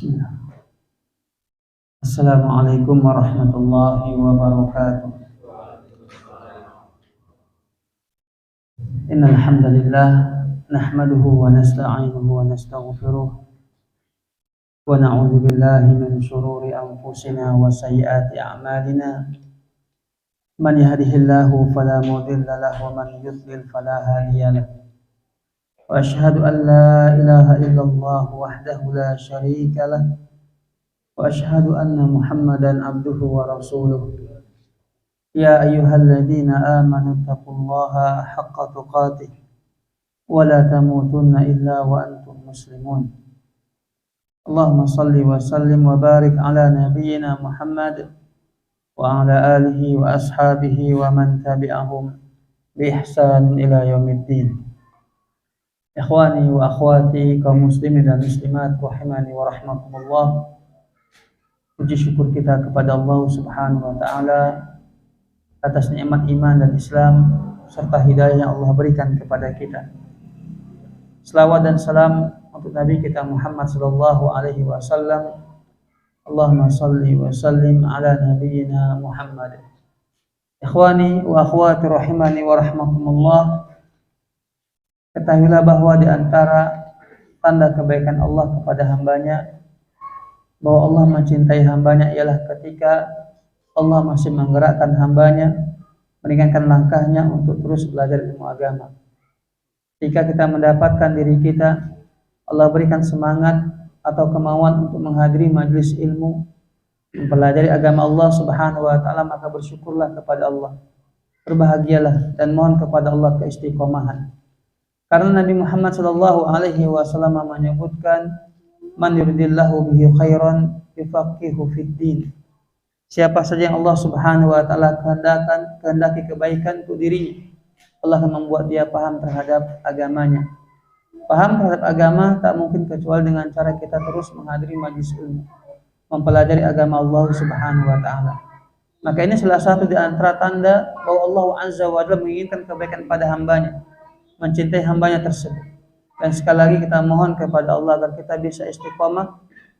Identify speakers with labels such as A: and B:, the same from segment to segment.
A: Bismillah. Assalamualaikum warahmatullahi wabarakatuh. Innal hamdalillah nahmaduhu wa nasta'inuhu wa nastaghfiruh wa na'udzu billahi min shururi anfusina wa sayyiati a'malina. Man yahdihillahu fala mudilla lahu wa man yudlil fala hadiya lahu. Wa asyhadu an la ilaha illallah wahdahu la syarika lah wa asyhadu anna Muhammadan abduhu wa rasuluh. Ya ayyuhalladzina amanu taqullaha haqqa tuqatih wa la tamutunna illa wa antum muslimun. Allahumma salli wa sallim wa barik ala nabiyyina Muhammad wa ala alihi wa ashabihi wa man tabi'ahum bi ihsan ila yaumiddin. Ikhwani wa akhwati kaum muslimin dan muslimat rahimani wa rahmakumullah. Puji syukur kita kepada Allah Subhanahu wa taala atas nikmat iman dan Islam serta hidayah yang Allah berikan kepada kita. Selawat dan salam untuk Nabi kita Muhammad sallallahu alaihi wasallam. Allahumma shalli wa sallim ala nabiyyina Muhammad. Ikhwani wa akhwati rahimani wa rahmakumullah. Ketahuilah bahwa di antara tanda kebaikan Allah kepada hambanya, bahwa Allah mencintai hambanya ialah ketika Allah masih menggerakkan hambanya, meringankan langkahnya untuk terus belajar ilmu agama. Jika kita mendapatkan diri kita, Allah berikan semangat atau kemauan untuk menghadiri majelis ilmu, mempelajari agama Allah Subhanahu wa taala, maka bersyukurlah kepada Allah. Berbahagialah dan mohon kepada Allah keistiqomahan. Karena Nabi Muhammad sallallahu alaihi wasallam menyebutkan, man yuridillahu bihi khairan yufaqihu fid din. Siapa saja yang Allah Subhanahu wa taala kehendaki kebaikan untuk dirinya, Allah akan membuat dia paham terhadap agamanya. Paham terhadap agama tak mungkin kecuali dengan cara kita terus menghadiri majelis ilmu, mempelajari agama Allah Subhanahu wa taala. Maka ini salah satu di antara tanda bahwa Allah Azza wa Jalla menginginkan kebaikan pada hambanya, mencintai hambanya tersebut. Dan sekali lagi kita mohon kepada Allah agar kita bisa istiqamah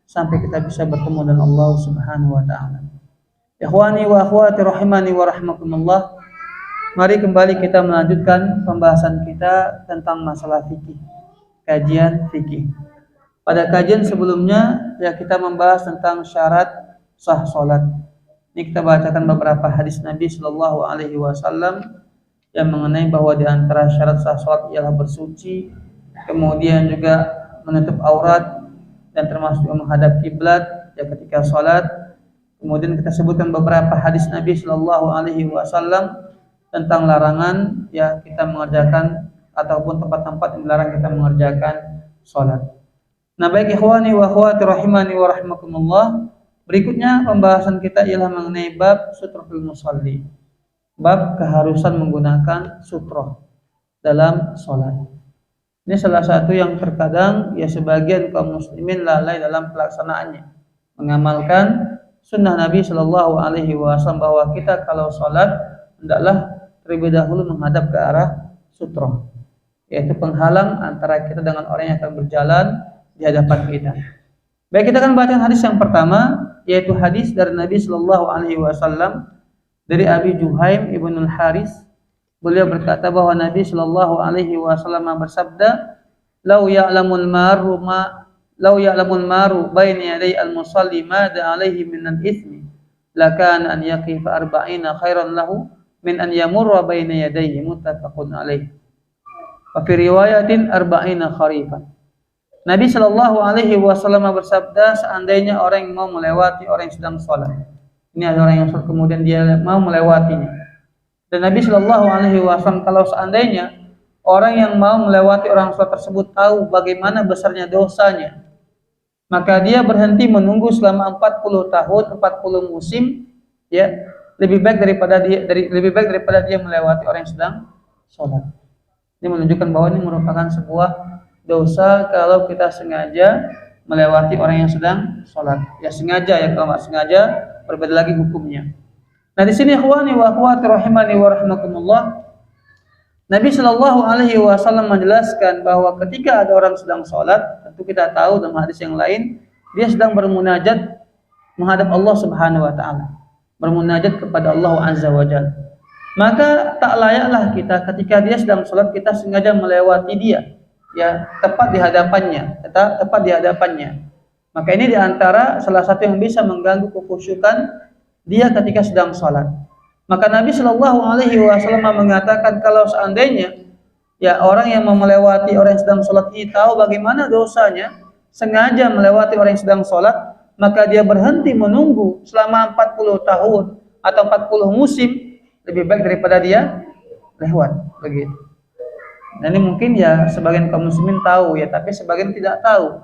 A: sampai kita bisa bertemu dengan Allah Subhanahu wa taala. Ikhwani wa akhwati rahimani wa rahmakumullah. Mari kembali kita melanjutkan pembahasan kita tentang masalah fikih, kajian fikih. Pada kajian sebelumnya ya kita membahas tentang syarat sah salat. Ini kita bacakan beberapa hadis Nabi sallallahu alaihi wasallam yang mengenai bahwa di antara syarat sah salat ialah bersuci, kemudian juga menutup aurat dan termasuk menghadap kiblat ya ketika salat. Kemudian kita sebutkan beberapa hadis Nabi sallallahu alaihi wasallam tentang larangan ya kita mengerjakan ataupun tempat-tempat yang dilarang kita mengerjakan salat. Nah, baik ikhwani wa akhwati rahimani wa rahmakumullah, berikutnya pembahasan kita ialah mengenai bab sutratul musalli. Bab keharusan menggunakan sutroh dalam sholat. Ini salah satu yang terkadang ya sebagian kaum muslimin lalai dalam pelaksanaannya, mengamalkan sunnah Nabi Shallallahu Alaihi Wasallam bahwa kita kalau sholat hendaklah terlebih dahulu menghadap ke arah sutroh, yaitu penghalang antara kita dengan orang yang akan berjalan di hadapan kita. Baik, kita akan baca hadis yang pertama, yaitu hadis dari Nabi Shallallahu Alaihi Wasallam. Dari Abi Juhaim ibnul Haris, beliau berkata bahwa Nabi Shallallahu Alaihi Wasallam bersabda, "Lau ya'lamul maru baina yaday al-musalli mada alaihi min al-ithmi, lakana an yaqifa arba'ina khairan lahu min an yamurra baina yadayhi." Muttafaqun alaih. Wa fi riwayatin arba'ina kharifan. Nabi Shallallahu Alaihi Wasallam bersabda, seandainya orang yang mau melewati orang yang sedang sholat. Ini ada orang yang sholat kemudian dia mau melewatinya. Dan Nabi Shallallahu Alaihi Wasallam kalau seandainya orang yang mau melewati orang sholat tersebut tahu bagaimana besarnya dosanya, maka dia berhenti menunggu selama 40 tahun, 40 musim, ya lebih baik daripada dia melewati orang yang sedang sholat. Ini menunjukkan bahwa ini merupakan sebuah dosa kalau kita sengaja melewati orang yang sedang sholat. Ya sengaja ya, kalau nggak sengaja berbeda lagi hukumnya. Nah di sini ikhwani wa akhwati rahimani wa rahmakumullah, Nabi Shallallahu Alaihi Wasallam menjelaskan bahwa ketika ada orang sedang sholat, tentu kita tahu dalam hadis yang lain dia sedang bermunajat menghadap Allah Subhanahu wa taala, bermunajat kepada Allah Azza wa Jalla. Maka tak layaklah kita ketika dia sedang salat kita sengaja melewati dia, ya, tepat di hadapannya. Maka ini diantara salah satu yang bisa mengganggu kekhusyukan dia ketika sedang salat. Maka Nabi Shallallahu Alaihi Wasallam mengatakan kalau seandainya ya orang yang melewati orang yang sedang salat ini tahu bagaimana dosanya, sengaja melewati orang yang sedang salat, maka dia berhenti menunggu selama 40 tahun atau 40 musim, lebih baik daripada dia lewat begitu. Nah ini mungkin ya sebagian kaum muslimin tahu ya, tapi sebagian tidak tahu.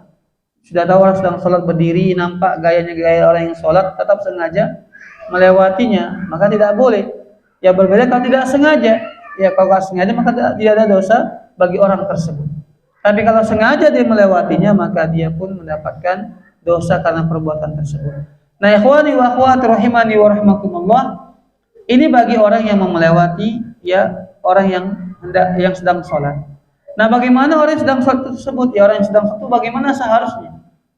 A: Sudah tahu orang sedang sholat berdiri, nampak gayanya gaya orang yang sholat, tetap sengaja melewatinya, maka tidak boleh. Ya berbeda kalau tidak sengaja. Ya kalau tidak sengaja maka tidak ada dosa bagi orang tersebut. Tapi kalau sengaja dia melewatinya, maka dia pun mendapatkan dosa karena perbuatan tersebut. Nah, ikhwani wa akhwati rahimani wa rahimakumullah, ini bagi orang yang melewati ya orang yang sedang sholat. Nah, bagaimana orang yang sedang sholat tersebut? Ya, orang yang sedang sholat itu bagaimana seharusnya?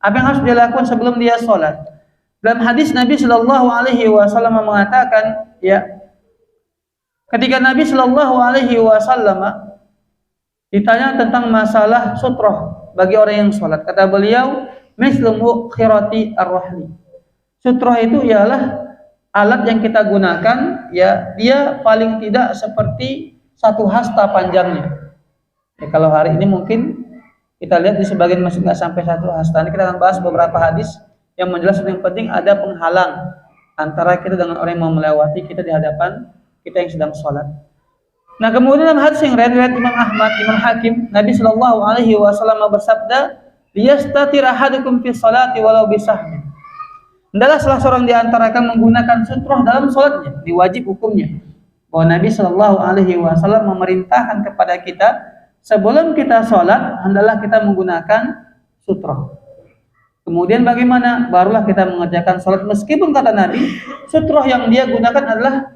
A: Apa yang harus dia lakukan sebelum dia sholat? Dalam hadis Nabi Shallallahu Alaihi Wasallam mengatakan, ya, ketika Nabi Shallallahu Alaihi Wasallam ditanya tentang masalah sutroh bagi orang yang sholat, kata beliau, mislu mukhirati ar-rahli. Sutroh itu ialah alat yang kita gunakan, ya, dia paling tidak seperti satu hasta panjangnya. Ya, kalau hari ini mungkin kita lihat di sebagian masjid nggak sampai satu hasta. Ini kita akan bahas beberapa hadis yang menjelaskan yang penting ada penghalang antara kita dengan orang yang mau melewati kita di hadapan kita yang sedang sholat. Nah, kemudian dalam hadis yang riwayat Imam Ahmad, Imam Hakim, Nabi Shallallahu Alaihi Wasallam bersabda, liyastatir ahadukum fi sholati walau bisahmin. Hendaklah salah seorang di antara kalian menggunakan sutroh dalam sholatnya, diwajib hukumnya. Bahwa Nabi Shallallahu Alaihi Wasallam memerintahkan kepada kita sebelum kita sholat hendaklah kita menggunakan sutroh. Kemudian bagaimana? Barulah kita mengerjakan sholat, meskipun kata Nabi sutroh yang dia gunakan adalah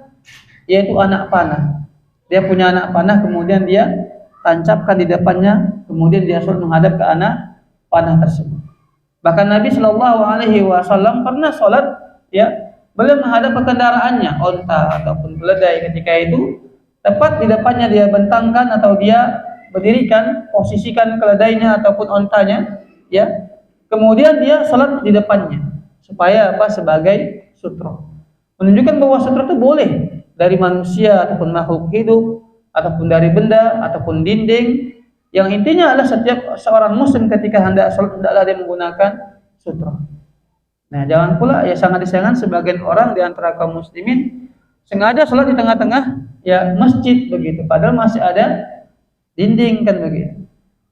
A: yaitu anak panah. Dia punya anak panah, kemudian dia tancapkan di depannya, kemudian dia sholat menghadap ke anak panah tersebut. Bahkan Nabi Shallallahu Alaihi Wasallam pernah sholat, ya, beliau menghadap ke kendaraannya, onta ataupun keledai. Ketika itu tepat di depannya dia bentangkan atau dia berdirikan, posisikan keledainya ataupun ontanya, ya. Kemudian dia sholat di depannya, supaya apa? Sebagai sutroh, menunjukkan bahwa sutroh itu boleh dari manusia ataupun makhluk hidup ataupun dari benda ataupun dinding. Yang intinya adalah setiap seorang muslim ketika hendak sholat hendaklah dia menggunakan sutroh. Nah, jangan pula ya sangat disayangkan sebagian orang di antara kaum muslimin sengaja sholat di tengah-tengah ya masjid begitu, padahal masih ada dinding kan begitu.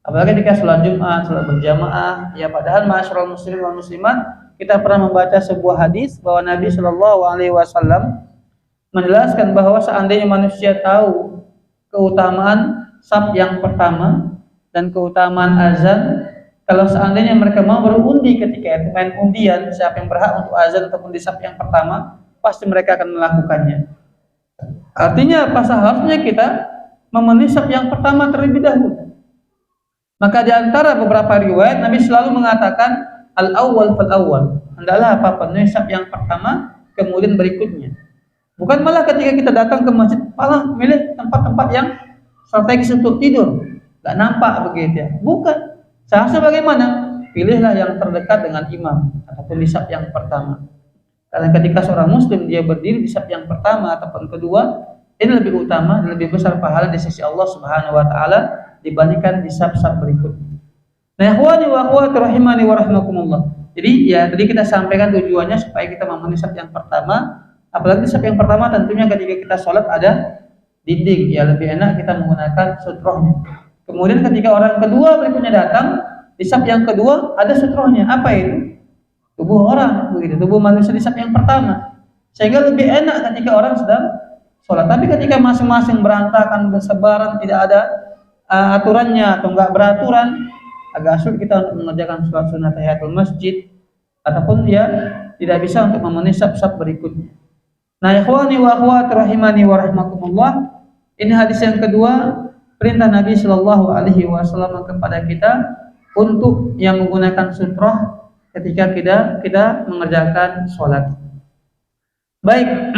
A: Apalagi ketika sholat Jumat, sholat berjamaah, ya padahal ma'asyiral muslimin wal muslimat, kita pernah membaca sebuah hadis bahwa Nabi Shallallahu Alaihi Wasallam menjelaskan bahwa seandainya manusia tahu keutamaan saf yang pertama dan keutamaan azan, kalau seandainya mereka mau berundi ketika itu main undian siapa yang berhak untuk azan ataupun di saf yang pertama, pasti mereka akan melakukannya. Artinya apa? Seharusnya kita memenuhi saf yang pertama terlebih dahulu. Maka di antara beberapa riwayat Nabi selalu mengatakan al-awwal fal-awwal. Hendaklah apa? Penuhi saf yang pertama, kemudian berikutnya. Bukan malah ketika kita datang ke masjid malah milih tempat-tempat yang strategis untuk tidur, nggak nampak begitu ya. Bukan. Seharusnya bagaimana? Pilihlah yang terdekat dengan imam ataupun di saf yang pertama. Karena ketika seorang muslim dia berdiri di saf yang pertama ataupun kedua, ini lebih utama dan lebih besar pahala di sisi Allah Subhanahu wa taala dibandingkan di saf-saf berikutnya. Nah, ikhwani wa akhwati rahimani wa rahimakumullah. Jadi ya tadi kita sampaikan tujuannya supaya kita memenuhi saf yang pertama. Apalagi di saf yang pertama tentunya ketika kita sholat ada dinding, ya lebih enak kita menggunakan sutrohnya. Kemudian ketika orang kedua berikutnya datang, di saf yang kedua ada sutrohnya. Apa itu? Tubuh orang, begitu. Tubuh manusia di saf yang pertama. Sehingga lebih enak ketika orang sedang sholat. Tapi ketika masing-masing berantakan, bersebaran, tidak ada aturannya atau enggak beraturan, agak sulit kita untuk mengerjakan sholat sunat tahiyatul masjid ataupun dia tidak bisa untuk memenuhi saf-saf berikutnya. Nah, ikhwani wa akhwati rahimani wa rahimakumullah, ini hadis yang kedua, perintah Nabi Shallallahu Alaihi Wasallam kepada kita untuk yang menggunakan sutroh ketika kita mengerjakan sholat. Baik.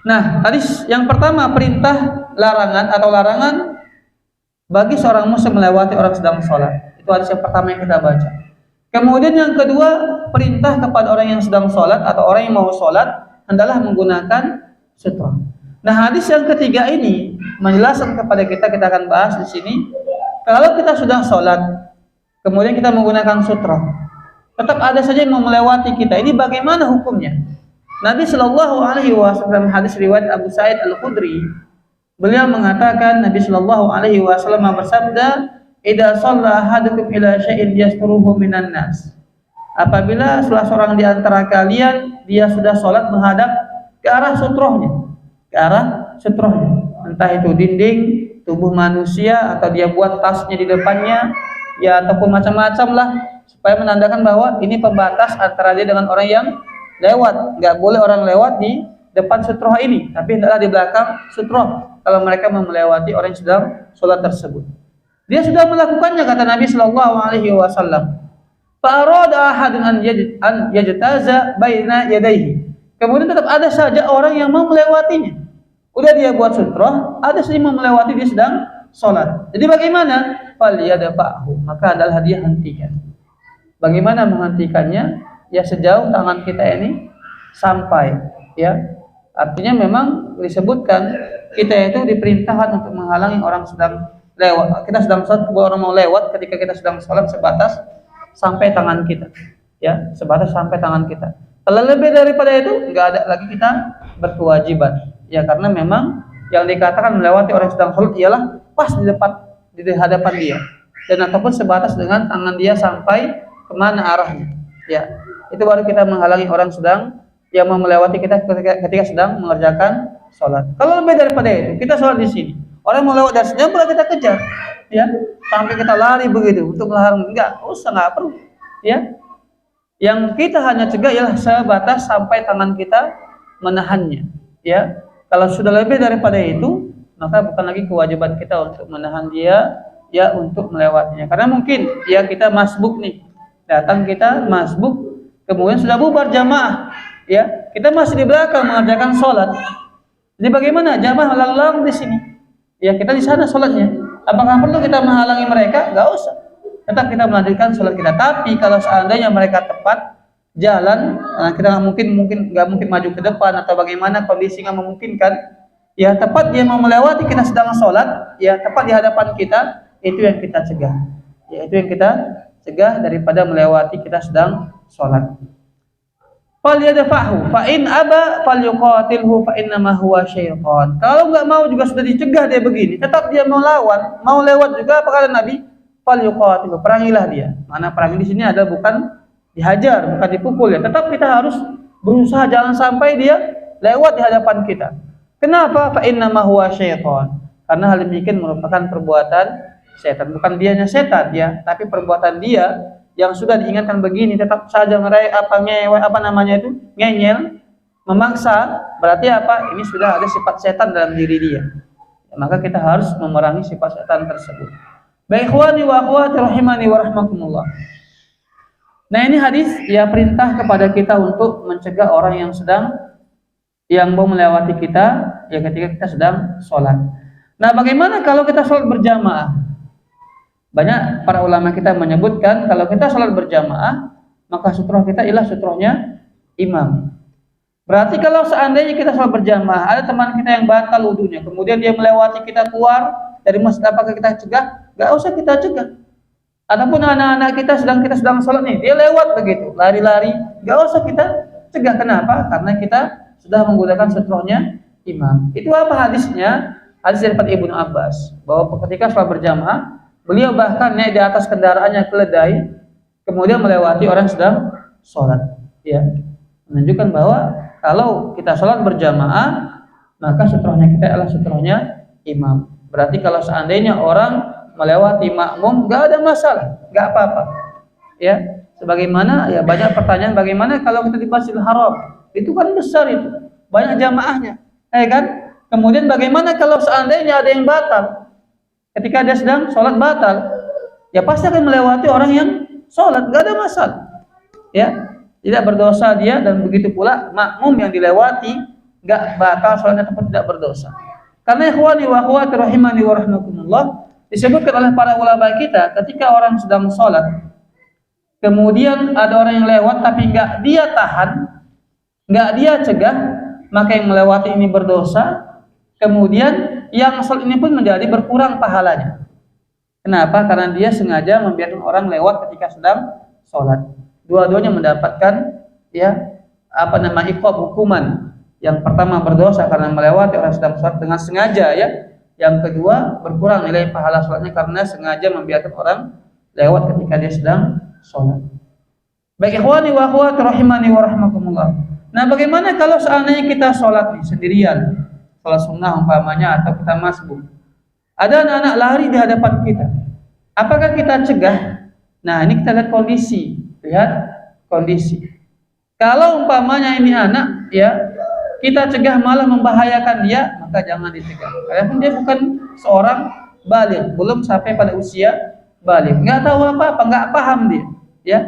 A: Nah, hadis yang pertama perintah larangan bagi seorang muslim melewati orang sedang sholat. Itu hadis yang pertama yang kita baca. Kemudian yang kedua, perintah kepada orang yang sedang sholat atau orang yang mau sholat hendaklah menggunakan sutra. Nah, hadis yang ketiga ini menjelaskan kepada kita akan bahas di sini, kalau kita sudah sholat, kemudian kita menggunakan sutra, tetap ada saja yang mau melewati kita. Ini bagaimana hukumnya? Nabi Shallallahu Alaihi Wasallam, hadis riwayat Abu Sa'id Al-Khudri, beliau mengatakan, Nabi Shallallahu Alaihi Wasallam bersabda, "Idza shalla ahadukum ila syai'in yasturuhu minan nas." Apabila salah seorang di antara kalian dia sudah sholat menghadap ke arah sutrohnya, entah itu dinding tubuh manusia atau dia buat tasnya di depannya, ya ataupun macam-macam lah, supaya menandakan bahwa ini pembatas antara dia dengan orang yang lewat. Nggak boleh orang lewat di depan sutroh ini, tapi hendaklah di belakang sutroh kalau mereka melewati orang yang sedang sholat tersebut. Dia sudah melakukannya, kata Nabi Shallallahu Alaihi Wasallam. Fa'arada ahadun an yajtaza baina yadayhi. Kemudian tetap ada saja orang yang mau melewatinya. Udah dia buat sutroh, ada saja yang mau melewati, dia sedang sholat. Jadi bagaimana? Falyadfa'hu, maka adalah dia hentikan. Bagaimana menghentikannya? Ya sejauh tangan kita ini sampai, ya. Artinya memang disebutkan kita itu diperintahkan untuk menghalangi orang sedang lewat. Kita sedang sholat, orang mau lewat ketika kita sedang sholat sebatas sampai tangan kita, ya, sebatas sampai tangan kita. Kalau lebih daripada itu, nggak ada lagi kita berkewajiban, ya, karena memang yang dikatakan melewati orang sedang sholat ialah pas di hadapan dia, dan ataupun sebatas dengan tangan dia sampai kemana arahnya, ya. Itu baru kita menghalangi orang sedang yang mau melewati kita ketika sedang mengerjakan sholat. Kalau lebih daripada itu, kita sholat di sini, orang mau lewat dari sini, boleh kita kejar, ya, sampai kita lari begitu untuk melarang, nggak perlu, ya. Yang kita hanya cegah ialah sebatas sampai tangan kita menahannya, ya. Kalau sudah lebih daripada itu, maka bukan lagi kewajiban kita untuk menahan dia, ya, untuk melewatinya. Karena mungkin ya kita masbuk nih, datang kita masbuk, kemudian sudah bubar jamaah, ya, kita masih di belakang mengerjakan sholat. Jadi bagaimana? Jamaah lalu di sini, ya, kita di sana sholatnya. Apakah perlu kita menghalangi mereka? Gak usah. Tetap kita melanjutkan sholat kita. Tapi kalau seandainya mereka tepat jalan, nah kita nggak mungkin maju ke depan atau bagaimana kondisi nggak memungkinkan, ya tepat dia mau melewati kita sedang sholat, ya tepat di hadapan kita, itu yang kita cegah. Ya, itu yang kita cegah daripada melewati kita sedang sholat. Falyadfa'hu fa in aba falyuqatilhu fa innama huwa syaitan. Kalau enggak mau juga sudah dicegah dia begini, tetap dia mau lawan, mau lewat juga, apa kata Nabi? Falyuqatilhu, perangilah dia. Mana perangi di sini ada bukan dihajar, bukan dipukul, ya. Tetap kita harus berusaha jangan sampai dia lewat di hadapan kita. Kenapa? Fa innama huwa syaitan. Karena hal demikian merupakan perbuatan setan. Bukan dianya setan, ya, tapi perbuatan dia yang sudah diingatkan begini tetap saja ngeyel, memaksa, berarti apa? Ini sudah ada sifat setan dalam diri dia. Ya, maka kita harus memerangi sifat setan tersebut. Baik ikhwani wa akhwati rahimani wa rahmakumullah. Nah, ini hadis ya perintah kepada kita untuk mencegah orang yang mau melewati kita, ya ketika kita sedang sholat. Nah, bagaimana kalau kita sholat berjamaah? Banyak para ulama kita menyebutkan kalau kita sholat berjamaah, maka sutroh kita ialah sutrohnya imam. Berarti kalau seandainya kita sholat berjamaah, ada teman kita yang batal wudunya, kemudian dia melewati kita keluar dari masjid, apakah kita cegah? Gak usah kita cegah. Ataupun anak-anak kita sedang sholat nih, dia lewat begitu, lari-lari, gak usah kita cegah. Kenapa? Karena kita sudah menggunakan sutrohnya imam. Itu apa hadisnya? Hadis dari Ibnu Abbas, bahwa ketika sholat berjamaah, beliau bahkan naik di atas kendaraannya keledai, kemudian melewati orang sedang sholat, ya, menunjukkan bahwa kalau kita sholat berjamaah, maka sutrohnya kita adalah sutrohnya imam. Berarti kalau seandainya orang melewati makmum, nggak ada masalah, nggak apa-apa, ya. Sebagaimana ya banyak pertanyaan, bagaimana kalau kita di Masjidil Haram, itu kan besar, itu banyak jamaahnya, kan? Kemudian bagaimana kalau seandainya ada yang batal? Ketika dia sedang sholat batal, ya pasti akan melewati orang yang sholat, nggak ada masalah. ya, tidak berdosa dia, dan begitu pula makmum yang dilewati enggak batal salatnya tetap tidak berdosa. Karena ikhwani wa akhwati rahimani wa rahmakumullah, disebutkan oleh para ulama kita ketika orang sedang salat kemudian ada orang yang lewat tapi enggak dia tahan, enggak dia cegah, maka yang melewati ini berdosa. Kemudian yang salat ini pun menjadi berkurang pahalanya. Kenapa? Karena dia sengaja membiarkan orang lewat ketika sedang sholat. Dua-duanya mendapatkan iqab, hukuman. Yang pertama berdosa karena melewati orang sedang sholat dengan sengaja, ya. Yang kedua berkurang nilai pahala sholatnya karena sengaja membiarkan orang lewat ketika dia sedang sholat. Baik ikhwani wa akhwati rahimani wa rahmakumullah. Nah, bagaimana kalau seandainya kita sholat nih sendirian, sholat sunnah umpamanya, atau kita masbuk, ada anak-anak lari di hadapan kita, apakah kita cegah? Nah, ini kita lihat kondisi. Kalau umpamanya ini anak, ya, kita cegah malah membahayakan dia, maka jangan dicegah. Karena dia bukan seorang baligh, belum sampai pada usia baligh, nggak tahu apa-apa, nggak paham dia, ya.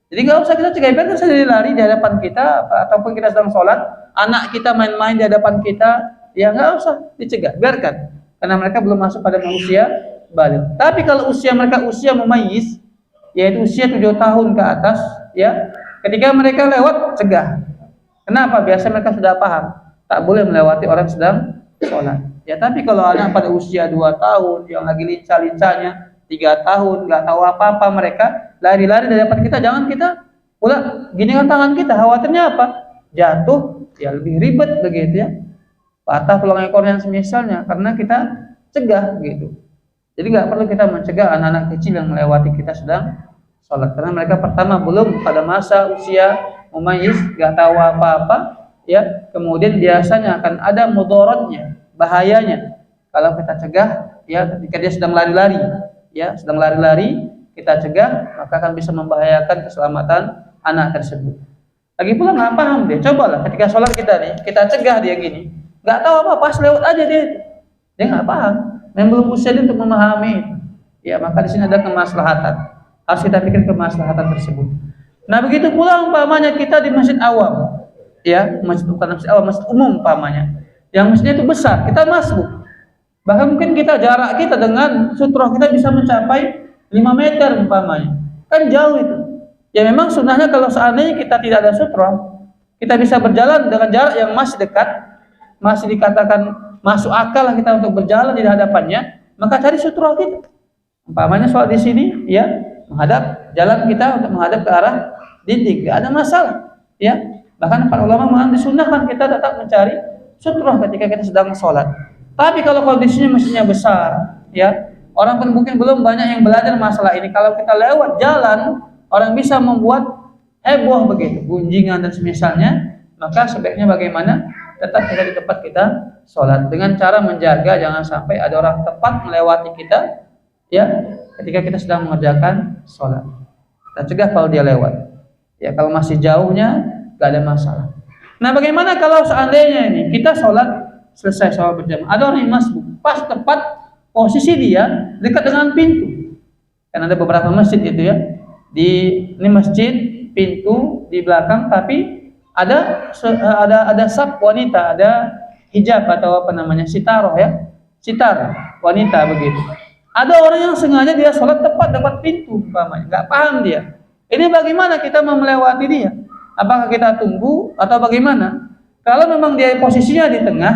A: Jadi nggak usah kita cegah, biarkan saja dia lari di hadapan kita, ataupun kita sedang sholat, anak kita main-main di hadapan kita, ya nggak usah dicegah, biarkan. Karena mereka belum masuk pada usia baligh. Tapi kalau mereka usia mumayyiz, yaitu usia 7 tahun ke atas, ya, ketika mereka lewat, cegah. Kenapa? Biasa mereka sudah paham, tak boleh melewati orang sedang sholat. Ya, tapi kalau anak pada usia 2 tahun, yang lagi lincah-lincahnya, 3 tahun, nggak tahu apa-apa, mereka lari-lari dari depan kita, jangan kita pula ginikan tangan kita, khawatirnya apa? Jatuh, ya lebih ribet begitu, ya. Patah tulang ekor yang semisalnya, karena kita cegah gitu. Jadi nggak perlu kita mencegah anak-anak kecil yang melewati kita sedang sholat, karena mereka pertama belum pada masa usia mumayyiz, nggak tahu apa-apa, ya. Kemudian biasanya akan ada mudaratnya, bahayanya kalau kita cegah, ya, ketika dia sedang lari-lari, ya, sedang lari-lari kita cegah, maka akan bisa membahayakan keselamatan anak tersebut. Lagi pula nggak paham dia, cobalah ketika sholat kita cegah dia gini, nggak tahu apa, pas lewat aja dia nggak paham, memang belum usia dia untuk memahami itu. Ya, maka di sini ada kemaslahatan, harus kita pikir kemaslahatan tersebut. Nah, begitu pula umpamanya kita di masjid awam, ya, bukan masjid awam, masjid umum umpamanya, yang masjidnya itu besar, kita masuk, bahkan mungkin jarak kita dengan sutroh kita bisa mencapai 5 meter umpamanya, kan jauh itu. Ya, memang sunnahnya kalau seandainya kita tidak ada sutroh, kita bisa berjalan dengan jarak yang masih dekat, masih dikatakan masuk akal lah kita untuk berjalan di hadapannya, maka cari sutroh kita. Umpamanya sholat di sini, ya, menghadap jalan kita untuk menghadap ke arah dinding, tidak ada masalah, ya. Bahkan para ulama mengatakan disunnahkan kita tetap mencari sutroh ketika kita sedang sholat. Tapi kalau kondisinya mesinnya besar, ya, orang pun mungkin belum banyak yang belajar masalah ini. Kalau kita lewat jalan, orang bisa membuat heboh begitu, gunjingan dan semisalnya, maka sebaiknya bagaimana? Tetap kita di tempat kita sholat dengan cara menjaga jangan sampai ada orang tepat melewati kita, ya, ketika kita sedang mengerjakan sholat. Kita cegah kalau dia lewat, ya. Kalau masih jauhnya nggak ada masalah. Nah, bagaimana kalau seandainya ini kita sholat selesai sholat berjamaah, ada orang yang masuk pas tepat posisi dia dekat dengan pintu, kan ada beberapa masjid itu, ya, ini masjid pintu di belakang, tapi ada saf wanita, ada hijab atau apa namanya, sitaroh, ya, sitar wanita begitu. Ada orang yang sengaja dia sholat tepat dekat pintu umpamanya, nggak paham dia. Ini bagaimana kita mau melewati dia? Apakah kita tunggu atau bagaimana? Kalau memang dia posisinya di tengah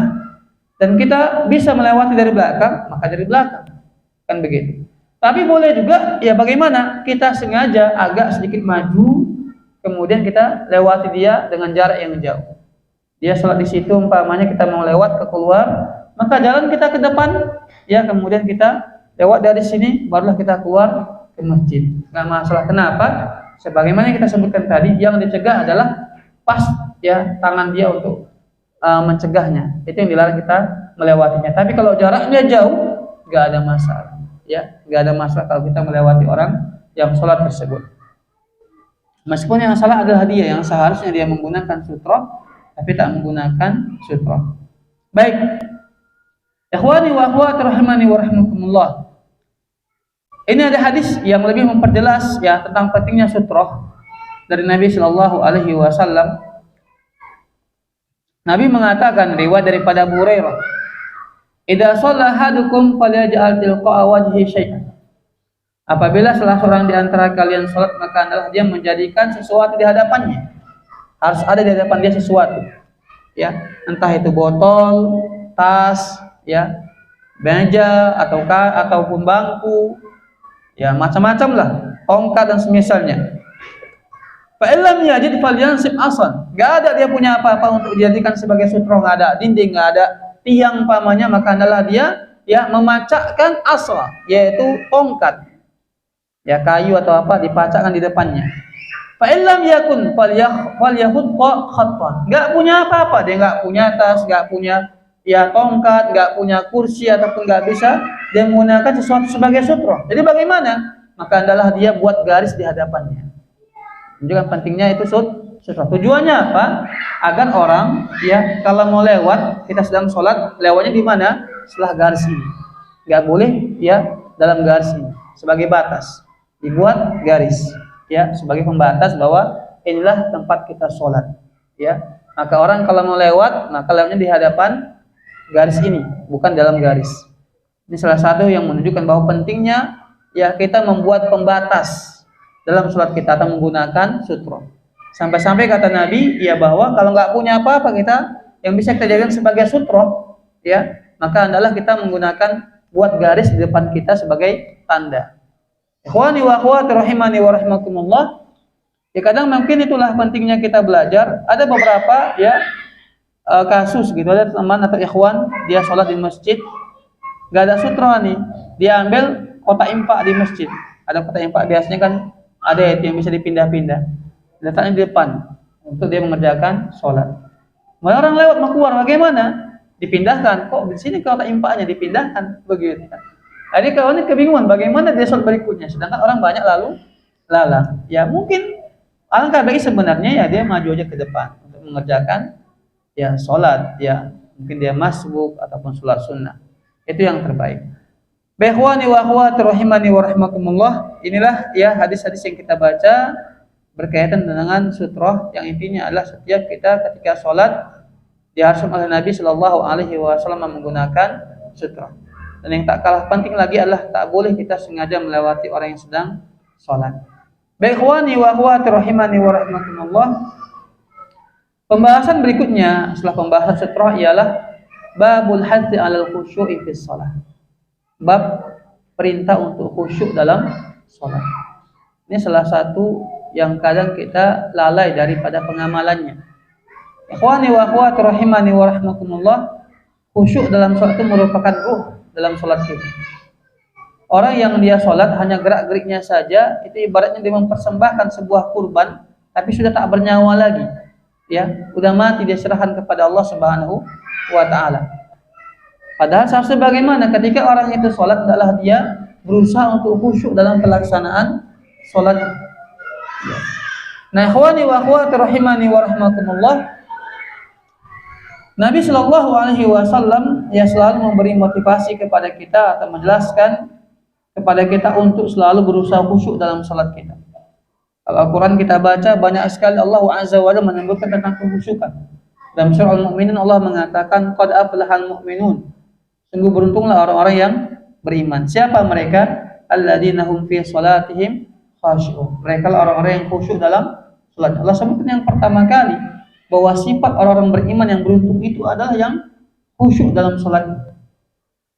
A: dan kita bisa melewati dari belakang, maka dari belakang, kan begitu. Tapi boleh juga, ya, bagaimana kita sengaja agak sedikit maju, kemudian kita lewati dia dengan jarak yang jauh. Dia sholat di situ umpamanya, kita mau lewat ke keluar, maka jalan kita ke depan, ya, kemudian kita lewat dari sini, barulah kita keluar ke masjid. Nggak masalah. Kenapa? Sebagaimana yang kita sebutkan tadi, yang dicegah adalah pas, ya, tangan dia untuk mencegahnya. Itu yang dilarang kita melewatinya. Tapi kalau jaraknya jauh, nggak ada masalah, ya, nggak ada masalah kalau kita melewati orang yang sholat tersebut. Meskipun yang salah adalah dia, yang seharusnya dia menggunakan sutroh, tapi tak menggunakan sutroh. Baik, ikhwani wa akhwati rahimani wa rahmakumullah. Ini ada hadis yang lebih memperjelas, ya, tentang pentingnya sutroh dari Nabi Shallallahu Alaihi Wasallam. Nabi mengatakan, riwayat daripada Abu Hurairah, "Idza shalla ahadukum falyaj'al tilqa'a wajhi syai'an." Apabila salah seorang di antara kalian salat, maka adalah dia menjadikan sesuatu di hadapannya. Harus ada di hadapan dia sesuatu. Ya, entah itu botol, tas, ya, meja ataupun bangku, ya macam-macam lah, tongkat dan semisalnya. Fa illam yajid falyansib asan. Enggak ada dia punya apa-apa untuk dijadikan sebagai sutra, enggak ada dinding, enggak ada tiang pamannya, maka adalah dia ya memacakkan asal, yaitu tongkat. Ya kayu atau apa dipacakkan di depannya. Fa illam yakun falyahud khattan. Enggak punya apa-apa, dia enggak punya tas, enggak punya ya tongkat, enggak punya kursi ataupun enggak bisa dia menggunakan sesuatu sebagai sutra. Jadi bagaimana? Maka adalah dia buat garis di hadapannya. Menunjukkan pentingnya itu sutra. Tujuannya apa? Agar orang ya kalau mau lewat, kita sedang sholat, lewatnya di mana? Setelah garis ini. Enggak boleh ya dalam garis ini. Sebagai batas. Dibuat garis ya sebagai pembatas bahwa inilah tempat kita sholat. Ya. Maka orang kalau mau lewat, maka lewatnya di hadapan garis ini, bukan dalam garis. Ini salah satu yang menunjukkan bahwa pentingnya ya kita membuat pembatas dalam sholat kita atau menggunakan sutra. Sampai-sampai kata Nabi ya bahwa kalau nggak punya apa-apa kita yang bisa kita jadikan sebagai sutra, ya maka adalah kita menggunakan buat garis di depan kita sebagai tanda. Ikhwani wa akhwati rahimani wa rahimakumullah. Ya kadang mungkin itulah pentingnya kita belajar. Ada beberapa ya kasus gitu, ada teman atau ikhwan dia sholat di masjid, nggak ada sutra nih, dia ambil kotak infak di masjid. Ada kotak infak biasanya kan ada yang bisa dipindah-pindah, letaknya di depan untuk dia mengerjakan sholat. Malah orang lewat mau keluar, bagaimana? Dipindahkan. Kok di sini kotak infaknya dipindahkan begitu? Jadi kawan ini kebingungan bagaimana dia sholat berikutnya, sedangkan orang banyak lalu lalang. Ya mungkin alangkah baik sebenarnya ya dia maju aja ke depan untuk mengerjakan ya sholat, ya mungkin dia masbuk ataupun sholat sunnah. Itu yang terbaik. Ikhwani wa akhwati rahimani wa rahimakumullah. Inilah ya hadis-hadis yang kita baca berkaitan dengan sutra, yang intinya adalah setiap kita ketika sholat diharuskan oleh Nabi Shallallahu Alaihi Wasallam menggunakan sutra. Dan yang tak kalah penting lagi adalah tak boleh kita sengaja melewati orang yang sedang sholat. Ikhwani wa akhwati rahimani wa rahimakumullah. Pembahasan berikutnya setelah pembahasan sutra ialah babul hadzi 'alal khusyu'i fi shalah. Bab perintah untuk khusyuk dalam sholat. Ini salah satu yang kadang kita lalai daripada pengamalannya. Ikhwani wa akhwati rahimani wa rahimakumullah, khusyuk dalam sholat itu merupakan ruh dalam sholat kita. Orang yang dia sholat hanya gerak-geriknya saja, itu ibaratnya dia mempersembahkan sebuah kurban, tapi sudah tak bernyawa lagi. Ya, sudah mati, dia serahkan kepada Allah Subhanahu wa Ta'ala. Padahal seharusnya bagaimana ketika orang itu sholat adalah dia berusaha untuk khusyuk dalam pelaksanaan sholat. Ya. Nah, ikhwani wa akhwati rahimani wa rahmakumullah, Nabi Shallallahu Alaihi Wasallam ya selalu memberi motivasi kepada kita atau menjelaskan kepada kita untuk selalu berusaha khusyuk dalam sholat kita. Kalau Al-Quran kita baca banyak sekali Allah Azza wa Jalla menyebutkan tentang kekhusyukan. Dalam surah Al-Mu'minun Allah mengatakan qad aflahal mu'minun. Sungguh beruntunglah orang-orang yang beriman. Siapa mereka? Alladzina hum fi sholatihim khashi'un. Mereka orang-orang yang khusyuk dalam sholat. Allah sebutkan yang pertama kali bahwa sifat orang-orang beriman yang beruntung itu adalah yang khusyuk dalam sholat.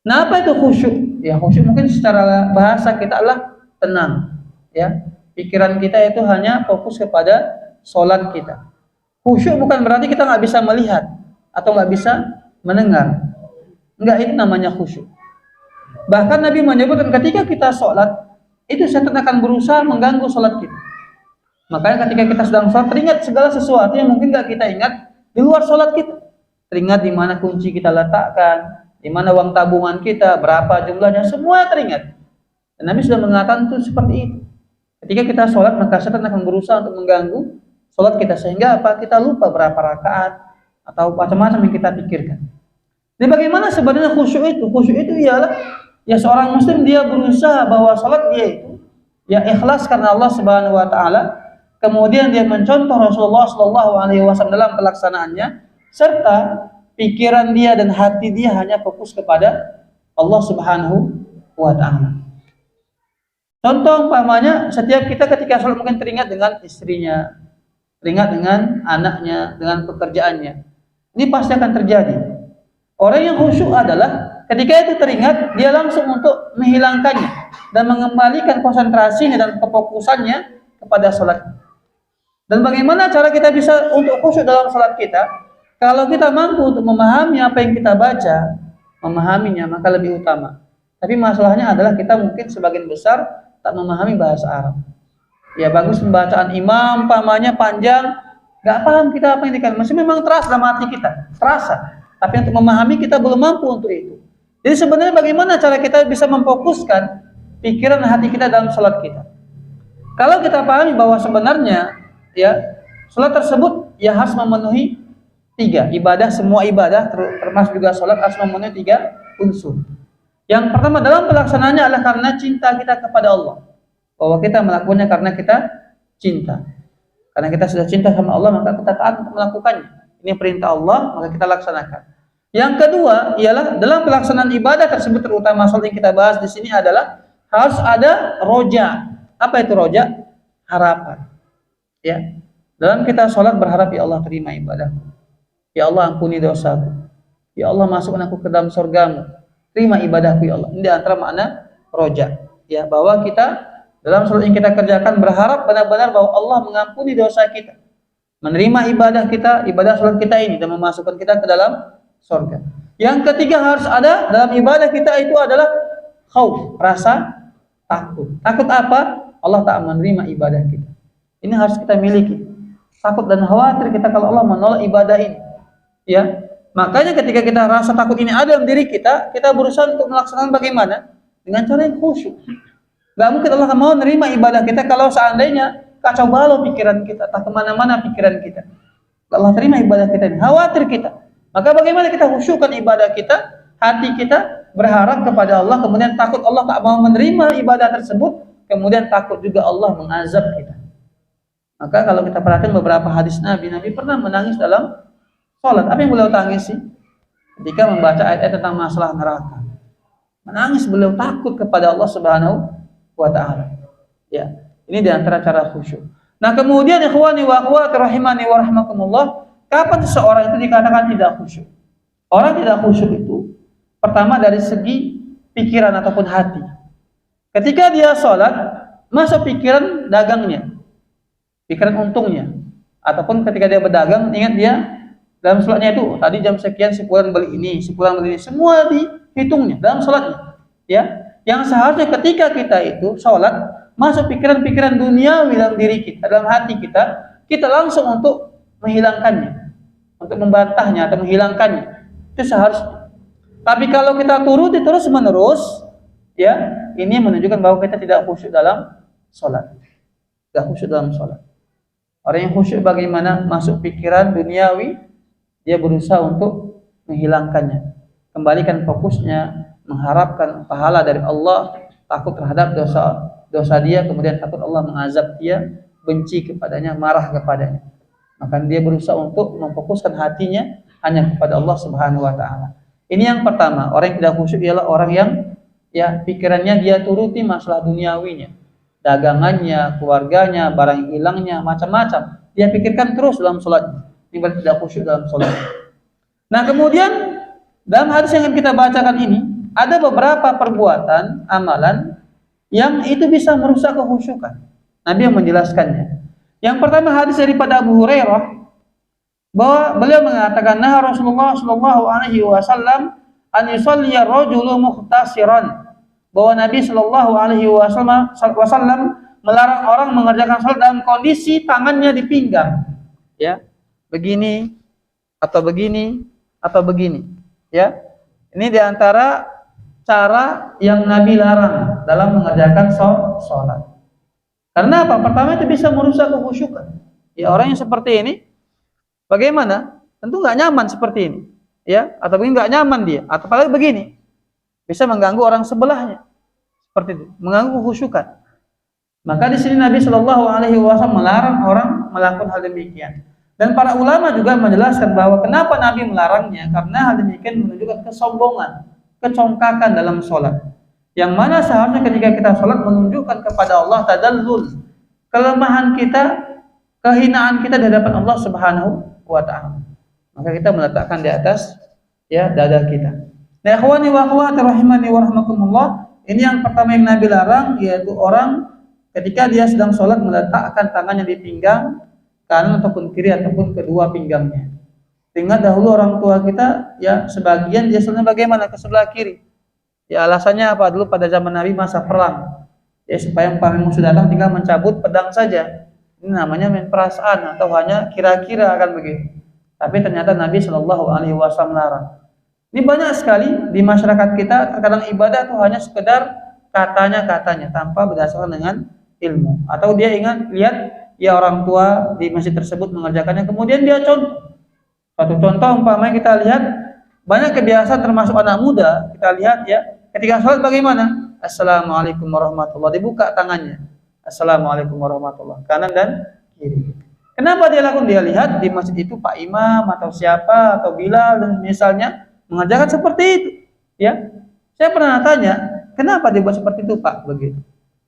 A: Nah, apa itu khusyuk? Ya, khusyuk mungkin secara bahasa kita adalah tenang. Ya, pikiran kita itu hanya fokus kepada sholat kita. Khusyuk bukan berarti kita nggak bisa melihat atau nggak bisa mendengar. Enggak, itu namanya khusyuk. Bahkan Nabi menyebutkan ketika kita sholat, itu setan akan berusaha mengganggu sholat kita. Makanya ketika kita sedang sholat, teringat segala sesuatu yang mungkin gak kita ingat di luar sholat kita. Teringat di mana kunci kita letakkan, di mana uang tabungan kita, berapa jumlahnya, semua teringat. Dan Nabi sudah mengatakan itu seperti itu. Ketika kita sholat, maka setan akan berusaha untuk mengganggu sholat kita. Sehingga apa? Kita lupa berapa rakaat atau macam-macam yang kita pikirkan. Jadi bagaimana sebenarnya khusyuk itu? Khusyuk itu ialah ya seorang muslim dia berusaha bahwa sholat dia itu ya ikhlas karena Allah Subhanahu wa Ta'ala. kemudian dia mencontoh Rasulullah SAW dalam pelaksanaannya, serta pikiran dia dan hati dia hanya fokus kepada Allah Subhanahu wa Ta'ala. Contoh umpamanya, setiap kita ketika sholat mungkin teringat dengan istrinya, teringat dengan anaknya, dengan pekerjaannya. Ini pasti akan terjadi. Orang yang khusyuk adalah ketika itu teringat, dia langsung untuk menghilangkannya dan mengembalikan konsentrasinya dan kefokusannya kepada sholat. Dan bagaimana cara kita bisa untuk khusyuk dalam sholat kita? Kalau kita mampu untuk memahami apa yang kita baca, memahaminya maka lebih utama. Tapi masalahnya adalah kita mungkin sebagian besar tak memahami bahasa Arab. Ya bagus pembacaan imam, pamannya panjang, nggak paham kita apa yang dikatakan. Masih memang terasa dalam hati kita, terasa. Tapi untuk memahami kita belum mampu untuk itu. Jadi sebenarnya bagaimana cara kita bisa memfokuskan pikiran hati kita dalam sholat kita? Kalau kita pahami bahwa sebenarnya ya sholat tersebut ya harus memenuhi 3 ibadah, semua ibadah termasuk juga sholat harus memenuhi 3 unsur. Yang pertama dalam pelaksanaannya adalah karena cinta kita kepada Allah. Bahwa kita melakukannya karena kita cinta. Karena kita sudah cinta sama Allah maka kita taat untuk melakukannya. Ini perintah Allah maka kita laksanakan. Yang kedua ialah dalam pelaksanaan ibadah tersebut terutama sholat yang kita bahas di sini adalah harus ada roja. Apa itu roja? Harapan. Ya. Dalam kita sholat berharap ya Allah terima ibadahku. Ya Allah ampuni dosaku. Ya Allah masukkan aku ke dalam surgamu. Terima ibadahku ya Allah. Ini antara makna roja. Ya, bahwa kita dalam sholat yang kita kerjakan berharap benar-benar bahwa Allah mengampuni dosa kita. Menerima ibadah kita, ibadah sholat kita ini dan memasukkan kita ke dalam surga. Yang ketiga harus ada dalam ibadah kita itu adalah khauf, rasa takut. Takut apa? Allah tak menerima ibadah kita. Ini harus kita miliki. Takut dan khawatir kita kalau Allah menolak ibadah ini. Ya. Makanya ketika kita rasa takut ini ada dalam diri kita, kita berusaha untuk melaksanakan bagaimana? Dengan cara yang khusyuk. Gak mungkin Allah akan mau menerima ibadah kita kalau seandainya kacau balau pikiran kita, tak kemana-mana pikiran kita. Allah terima ibadah kita ini, khawatir kita. Maka bagaimana kita khusyukkan ibadah kita, hati kita berharap kepada Allah, kemudian takut Allah tak mau menerima ibadah tersebut, kemudian takut juga Allah mengazab kita. Maka kalau kita perhatikan beberapa hadis Nabi pernah menangis dalam sholat. Apa yang beliau tangisi? Ketika membaca ayat-ayat tentang masalah neraka. Menangis beliau takut kepada Allah Subhanahu wa Ta'ala. Ya, ini diantara cara khusyuk. Nah, kemudian ikhwani wa akhwati rahimani wa rahmakumullah, kapan seseorang itu dikatakan tidak khusyuk? Orang tidak khusyuk itu pertama dari segi pikiran ataupun hati. Ketika dia sholat, masuk pikiran dagangnya, pikiran untungnya, ataupun ketika dia berdagang, ingat dia dalam sholatnya itu tadi jam sekian sepulang beli ini, semua dihitungnya dalam sholatnya. Ya, yang seharusnya ketika kita itu sholat masuk pikiran-pikiran duniawi dalam diri kita, dalam hati kita, kita langsung untuk menghilangkannya, untuk membantahnya atau menghilangkannya. Itu seharusnya. Tapi kalau kita turuti terus menerus, ya, ini menunjukkan bahwa kita tidak khusyuk dalam sholat, tidak khusyuk dalam sholat. Orang yang khusyuk bagaimana? Masuk pikiran duniawi, dia berusaha untuk menghilangkannya, kembalikan fokusnya, mengharapkan pahala dari Allah, takut terhadap dosa dia, kemudian takut Allah mengazab dia, benci kepadanya, marah kepadanya. Maka dia berusaha untuk memfokuskan hatinya hanya kepada Allah Subhanahu wa Ta'ala. Ini yang pertama. Orang yang tidak khusyuk ialah orang yang ya pikirannya dia turuti masalah duniawinya, dagangannya, keluarganya, barang hilangnya, macam-macam. Dia pikirkan terus dalam sholatnya. Ini berarti tidak khusyuk dalam sholat. Nah, kemudian dalam hadis yang kita bacakan ini ada beberapa perbuatan, amalan yang itu bisa merusak kekhusyukan. Nabi yang menjelaskannya. Yang pertama hadis daripada Abu Hurairah bahwa beliau mengatakan, "Nah Rasulullah sallallahu alaihi wasallam an yusalli ar-rajulu muhtasiran." Bahwa Nabi sallallahu alaihi wasallam melarang orang mengerjakan salat dalam kondisi tangannya di pinggang. Ya. Begini atau begini atau begini, ya. Ini diantara cara yang Nabi larang dalam mengerjakan sholat. Karena apa? Pertama itu bisa merusak kekhusyukan. Ya, orang yang seperti ini, bagaimana? Tentu nggak nyaman seperti ini, ya. Atau begini nggak nyaman dia, atau apalagi begini, bisa mengganggu orang sebelahnya, seperti itu, mengganggu kekhusyukan. Maka di sini Nabi Shallallahu Alaihi Wasallam melarang orang melakukan hal demikian. Dan para ulama juga menjelaskan bahwa kenapa Nabi melarangnya, karena hal demikian menunjukkan kesombongan, kecongkakan dalam sholat. Yang mana seharusnya ketika kita sholat menunjukkan kepada Allah tadallul, kelemahan kita, kehinaan kita di hadapan Allah Subhanahu wa Ta'ala. Maka kita meletakkan di atas ya dada kita. Nah, ikhwani wa akhwati rahimani wa rahmakumullah, ini yang pertama yang Nabi larang, yaitu orang ketika dia sedang sholat meletakkan tangannya di pinggang kanan ataupun kiri ataupun kedua pinggangnya. Ingat dahulu orang tua kita ya sebagian dia sholatnya bagaimana, ke sebelah kiri. Ya alasannya apa? Dulu pada zaman Nabi masa perang. Ya supaya yang musuh datang tinggal mencabut pedang saja. Ini namanya main perasaan atau hanya kira-kira akan begitu. Tapi ternyata Nabi Shallallahu Alaihi Wasallam larang. Ini banyak sekali di masyarakat kita terkadang ibadah itu hanya sekedar katanya tanpa berdasarkan dengan ilmu. Atau dia lihat ya orang tua di masjid tersebut mengerjakannya, kemudian dia contoh. Satu contoh umpamanya kita lihat banyak kebiasaan termasuk anak muda, kita lihat ya ketika sholat bagaimana? Assalamualaikum warahmatullahi, dibuka tangannya. Assalamualaikum warahmatullahi, kanan dan kiri. Kenapa dia lakukan? Dia lihat di masjid itu Pak Imam atau siapa atau Bilal dan misalnya mengajarkan seperti itu. Ya, saya pernah tanya, kenapa dia buat seperti itu Pak? Begitu.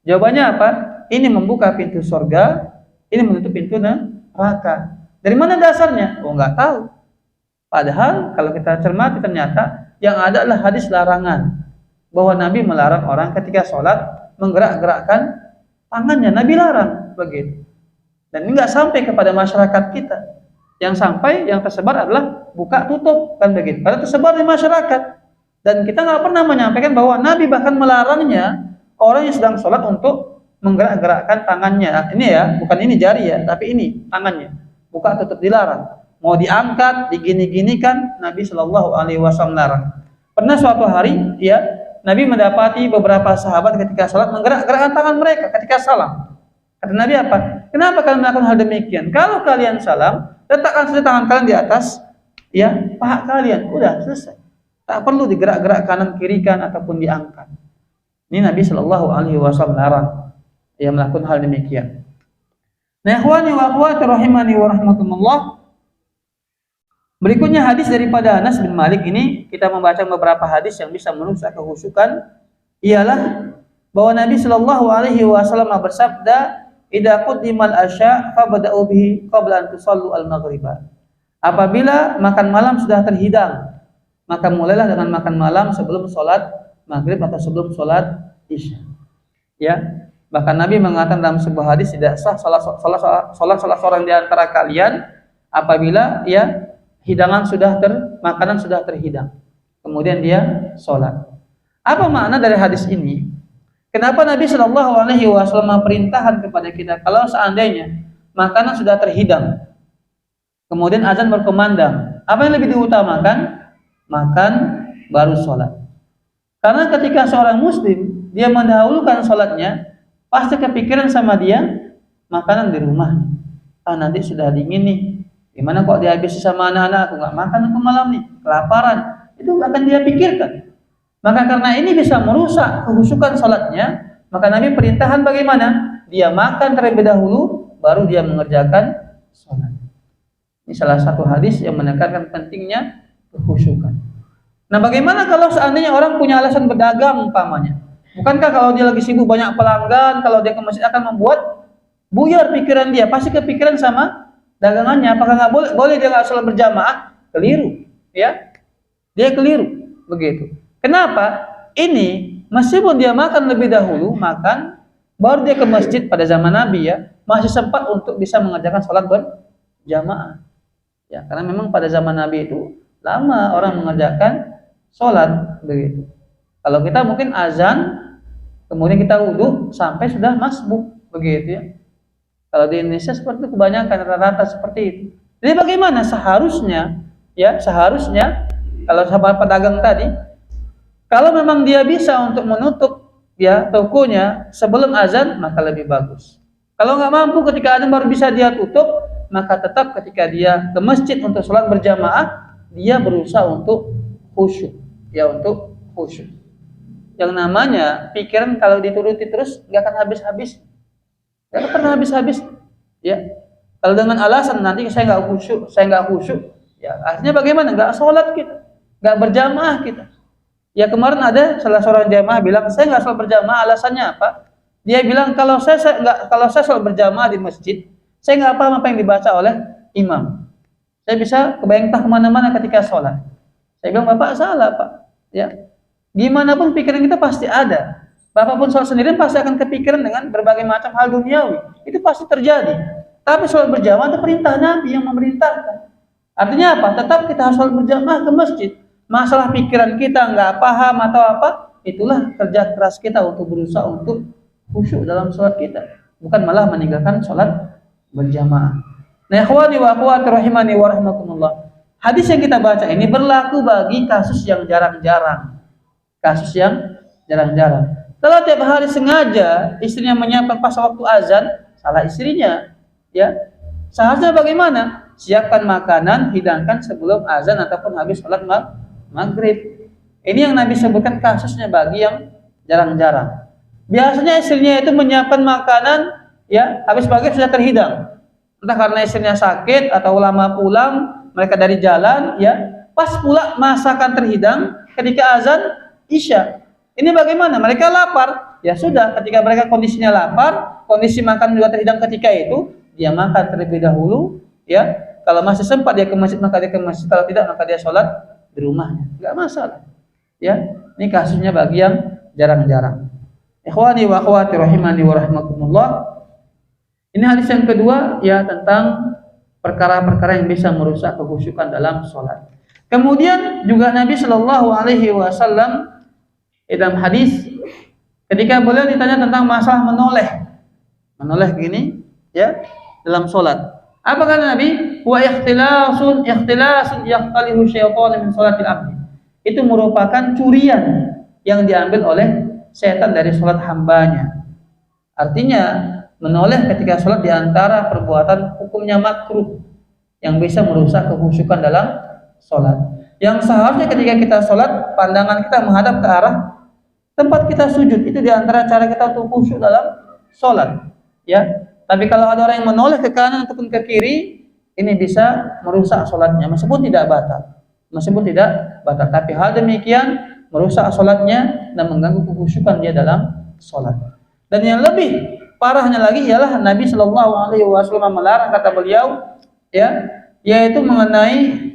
A: Jawabannya apa? Ini membuka pintu surga, ini menutup pintu neraka. Dari mana dasarnya? Oh nggak tahu. Padahal kalau kita cermati ternyata yang ada adalah hadis larangan bahwa Nabi melarang orang ketika sholat menggerak-gerakkan tangannya. Nabi larang begitu. Dan ini nggak sampai kepada masyarakat kita. Yang sampai, yang tersebar adalah buka tutup kan begitu. Karena tersebar di masyarakat. Dan kita nggak pernah menyampaikan bahwa Nabi bahkan melarangnya orang yang sedang sholat untuk menggerak-gerakkan tangannya. Nah, ini ya, bukan ini jari ya, tapi ini tangannya. Buka tutup dilarang. Mau diangkat, digini-ginikan, Nabi Shallallahu Alaihi Wasallam larang. Pernah suatu hari, ya, Nabi mendapati beberapa sahabat ketika sholat menggerak-gerakkan tangan mereka ketika salam. Kata Nabi apa? Kenapa kalian melakukan hal demikian? Kalau kalian salam, letakkan saja tangan kalian di atas, ya, paha kalian. Udah selesai. Tak perlu digerak-gerak kanan kiri kan ataupun diangkat. Ini Nabi Shallallahu Alaihi Wasallam larang yang melakukan hal demikian. Nah, ikhwani wa akhwati rahimani wa rahmatullah. Berikutnya hadis daripada Anas bin Malik. Ini kita membaca beberapa hadis yang bisa merusak kehusukan. Ialah bahwa Nabi Shallallahu Alaihi Wasallam bersabda, "Idza quddimal asya fabda'u bihi qabla an tusallu al-maghriba." Apabila makan malam sudah terhidang, maka mulailah dengan makan malam sebelum sholat maghrib atau sebelum sholat isya. Ya, bahkan Nabi mengatakan dalam sebuah hadis, tidak sah salah seorang di antara kalian apabila ya hidangan makanan sudah terhidang, kemudian dia sholat. Apa makna dari hadis ini? Kenapa Nabi Shallallahu Alaihi Wasallam memerintahkan kepada kita kalau seandainya makanan sudah terhidang, kemudian azan berkumandang, apa yang lebih diutamakan? Makan baru sholat. Karena ketika seorang muslim dia mendahulukan sholatnya, pasti kepikiran sama dia makanan di rumah. Nanti sudah dingin nih, gimana kok dihabisi sama anak-anak? Aku nggak makan aku malam nih, kelaparan. Itu akan dia pikirkan. Maka karena ini bisa merusak kehusukan sholatnya, maka Nabi perintahkan bagaimana? Dia makan terlebih dahulu, baru dia mengerjakan sholat. Ini salah satu hadis yang menekankan pentingnya kehusukan. Nah, bagaimana kalau seandainya orang punya alasan berdagang umpamanya? Bukankah kalau dia lagi sibuk banyak pelanggan, kalau dia ke masjid akan membuat buyar pikiran dia, pasti kepikiran sama dagangannya. Apakah nggak boleh dia nggak sholat berjamaah? Keliru, ya? Dia keliru, begitu. Kenapa? Ini meskipun dia makan lebih dahulu, baru dia ke masjid pada zaman Nabi ya, masih sempat untuk bisa mengerjakan sholat berjamaah. Ya, karena memang pada zaman Nabi itu lama orang mengerjakan sholat begitu. Kalau kita mungkin azan, kemudian kita wudhu sampai sudah masbuk begitu ya. Kalau di Indonesia seperti itu kebanyakan rata-rata seperti itu. Jadi bagaimana seharusnya kalau sahabat pedagang tadi, kalau memang dia bisa untuk menutup ya tokonya sebelum azan, maka lebih bagus. Kalau nggak mampu ketika azan baru bisa dia tutup, maka tetap ketika dia ke masjid untuk sholat berjamaah, dia berusaha untuk khusyuk, ya untuk khusyuk. Yang namanya pikiran kalau dituruti terus nggak akan habis-habis. Enggak pernah habis-habis. Ya. Kalau dengan alasan nanti saya nggak khusyuk, ya akhirnya bagaimana? Nggak sholat kita, nggak berjamaah kita. Ya kemarin ada salah seorang jamaah bilang saya nggak sholat berjamaah, alasannya apa? Dia bilang kalau saya sholat berjamaah di masjid, saya nggak paham apa yang dibaca oleh imam. Saya bisa kebayang entah kemana-mana ketika sholat. Saya bilang bapak salah pak. Ya, gimana pun pikiran kita pasti ada. Bapak pun sholat sendiri pasti akan kepikiran dengan berbagai macam hal duniawi. Itu pasti terjadi. Tapi sholat berjamaah itu perintah Nabi yang memerintahkan. Artinya apa? Tetap kita harus sholat berjamaah ke masjid. Masalah pikiran kita nggak paham atau apa, itulah kerja keras kita untuk berusaha untuk khusyuk dalam sholat kita. Bukan malah meninggalkan sholat berjamaah. Nah, ikhwani wa akhwati rahimani wa rahimakumullah. Hadis yang kita baca ini berlaku bagi kasus yang jarang-jarang. Kasus yang jarang-jarang. Kalau tiap hari sengaja istrinya menyiapkan pas waktu azan, salah istrinya. Ya, seharusnya bagaimana? Siapkan makanan, hidangkan sebelum azan ataupun habis sholat maghrib. Ini yang Nabi sebutkan kasusnya bagi yang jarang-jarang. Biasanya istrinya itu menyiapkan makanan, ya habis maghrib sudah terhidang. Entah karena istrinya sakit atau lama pulang, mereka dari jalan, ya pas pula masakan terhidang ketika azan isya. Ini bagaimana? Mereka lapar, ya sudah. Ketika mereka kondisinya lapar, kondisi makan juga terhidang ketika itu. Dia makan terlebih dahulu, ya. Kalau masih sempat dia ke masjid maka dia ke masjid, kalau tidak maka dia sholat di rumahnya, nggak masalah. Ya, ini kasusnya bagi yang jarang-jarang. Ikhwani wa akhwati rahimani wa rahimakumullah. Ini hadis yang kedua, ya tentang perkara-perkara yang bisa merusak kekhusyukan dalam sholat. Kemudian juga Nabi Shallallahu Alaihi Wasallam dalam hadis ketika beliau ditanya tentang masalah menoleh gini, ya. Dalam sholat. Apa kata Nabi? Wa ikhtilasun yakhtalihu syaitan min sholatil abdi. Itu merupakan curian yang diambil oleh setan dari sholat hambanya. Artinya menoleh ketika sholat diantara perbuatan hukumnya makruh yang bisa merusak kekhusyukan dalam sholat. Yang seharusnya ketika kita sholat pandangan kita menghadap ke arah tempat kita sujud, itu diantara cara kita untuk khusyuk dalam sholat. Ya. Tapi kalau ada orang yang menoleh ke kanan ataupun ke kiri, ini bisa merusak sholatnya, meskipun tidak batal. Tapi hal demikian merusak sholatnya dan mengganggu kekhusyukan dia dalam sholat. Dan yang lebih parahnya lagi ialah Nabi Shallallahu Alaihi Wasallam melarang, kata beliau, ya, yaitu mengenai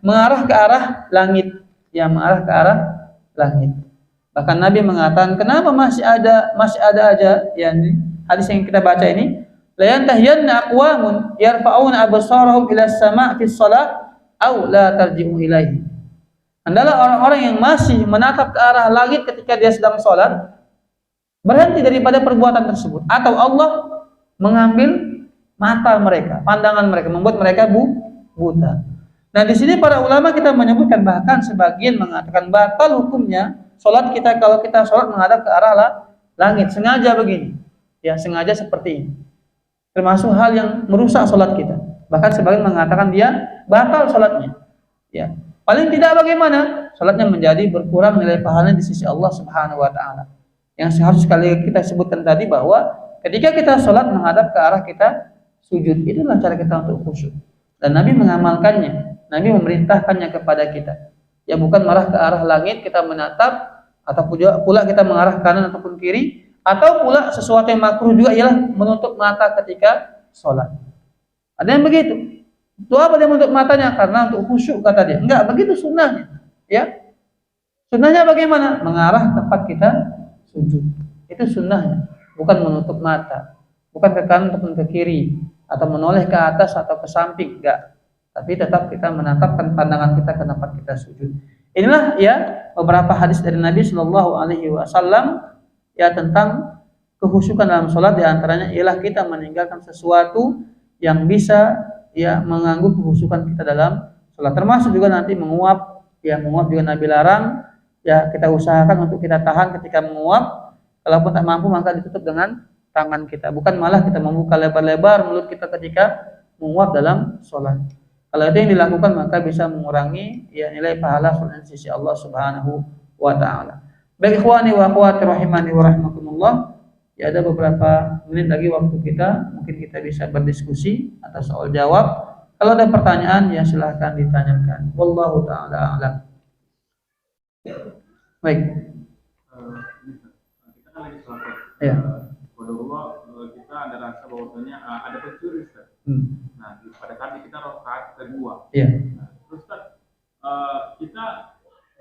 A: mengarah ke arah langit, ya mengarah ke arah langit. Bahkan Nabi mengatakan, kenapa masih ada aja, ya hadis yang kita baca ini, la yantahiyanna aqwamun yarfa'una absarahum ila as-sama' fi shalah aw la tarji'u ilaihi. Adalah orang-orang yang masih menatap ke arah langit ketika dia sedang sholat, berhenti daripada perbuatan tersebut, atau Allah mengambil mata mereka, pandangan mereka, membuat mereka buta. Nah, di sini para ulama kita menyebutkan, bahkan sebagian mengatakan batal hukumnya sholat kita kalau kita sholat menghadap ke arah langit, sengaja begini. Ya, sengaja seperti ini. Termasuk hal yang merusak sholat kita. Bahkan sebagian mengatakan dia batal sholatnya. Ya, paling tidak bagaimana? Sholatnya menjadi berkurang nilai pahalanya di sisi Allah Subhanahu Wa Taala. Yang harus sekali kita sebutkan tadi bahwa ketika kita sholat menghadap ke arah kita sujud, itulah cara kita untuk khusyuk. Dan Nabi mengamalkannya. Nabi memerintahkannya kepada kita. Ya, bukan marah ke arah langit kita menatap, atau pula kita mengarah kanan ataupun kiri. Atau pula sesuatu yang makruh juga ialah menutup mata ketika sholat. Ada yang begitu. Itu apa dia menutup matanya? Karena untuk khusyuk kata dia. Enggak, begitu sunnahnya. Ya, sunnahnya bagaimana? Mengarah tempat kita sujud. Itu sunnahnya. Bukan menutup mata. Bukan ke kanan ataupun ke kiri. Atau menoleh ke atas atau ke samping. Enggak. Tapi tetap kita menatapkan pandangan kita ke tempat kita sujud. Inilah ya beberapa hadis dari Nabi Shallallahu Alaihi Wasallam, ya tentang kekhusyukan dalam sholat. Di antaranya ialah kita meninggalkan sesuatu yang bisa ya mengganggu kekhusyukan kita dalam sholat. Termasuk juga nanti menguap. Ya, menguap juga Nabi larang. Ya, kita usahakan untuk kita tahan ketika menguap. Kalaupun tak mampu maka ditutup dengan tangan kita. Bukan malah kita membuka lebar-lebar mulut kita ketika menguap dalam sholat. Kalau itu yang dilakukan maka bisa mengurangi ya nilai pahala sholat di sisi Allah Subhanahu Wa Taala. Baik ikhwani wa akhwati rahimani wa rahimakumullah, Ya, ada beberapa menit lagi waktu kita, mungkin kita bisa berdiskusi atau soal jawab. Kalau ada pertanyaan ya silahkan ditanyakan. Wallahu taala a'lam. Baik.
B: Kita kan lagi sholat.
A: Ya.
B: Kita ada rasa bahwasanya ada pencuri, Ustaz. Nah, pada saat kita rakaat kedua.
A: Iya.
B: Nah, terus Ustaz, kita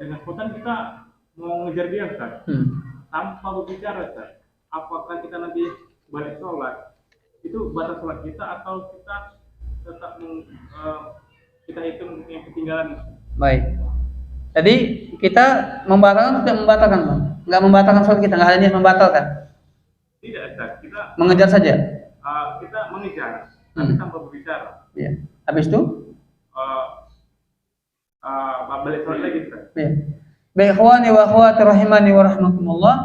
B: dengan spontan kita mau ngejar dia, Ustaz. Tanpa berbicara, Ustaz. Apakah kita nanti balik sholat itu batas sholat kita atau kita tetap kita hitung yang ketinggalan?
A: Baik. Jadi kita membatalkan atau tidak membatalkan, Bang? Nggak membatalkan sholat kita, nggak ada niat membatalkan.
B: Tidak, Ustaz. Kita
A: mengejar saja.
B: Kita mengejar, tapi tanpa berbicara.
A: Iya. Habis itu?
B: Balik sholat lagi, Ustaz.
A: Iya. Baik, ikhwani wa akhwati rahimani wa rahmakumullah.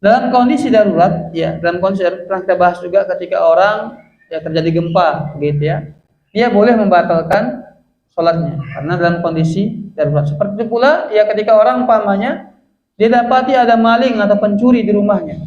A: Dalam kondisi darurat, ya, dalam kondisi darurat pernah kita bahas juga ketika orang ya terjadi gempa, gitu ya, dia boleh membatalkan sholatnya karena dalam kondisi darurat. Seperti itu pula, ya ketika orang umpamanya dia dapati ada maling atau pencuri di rumahnya,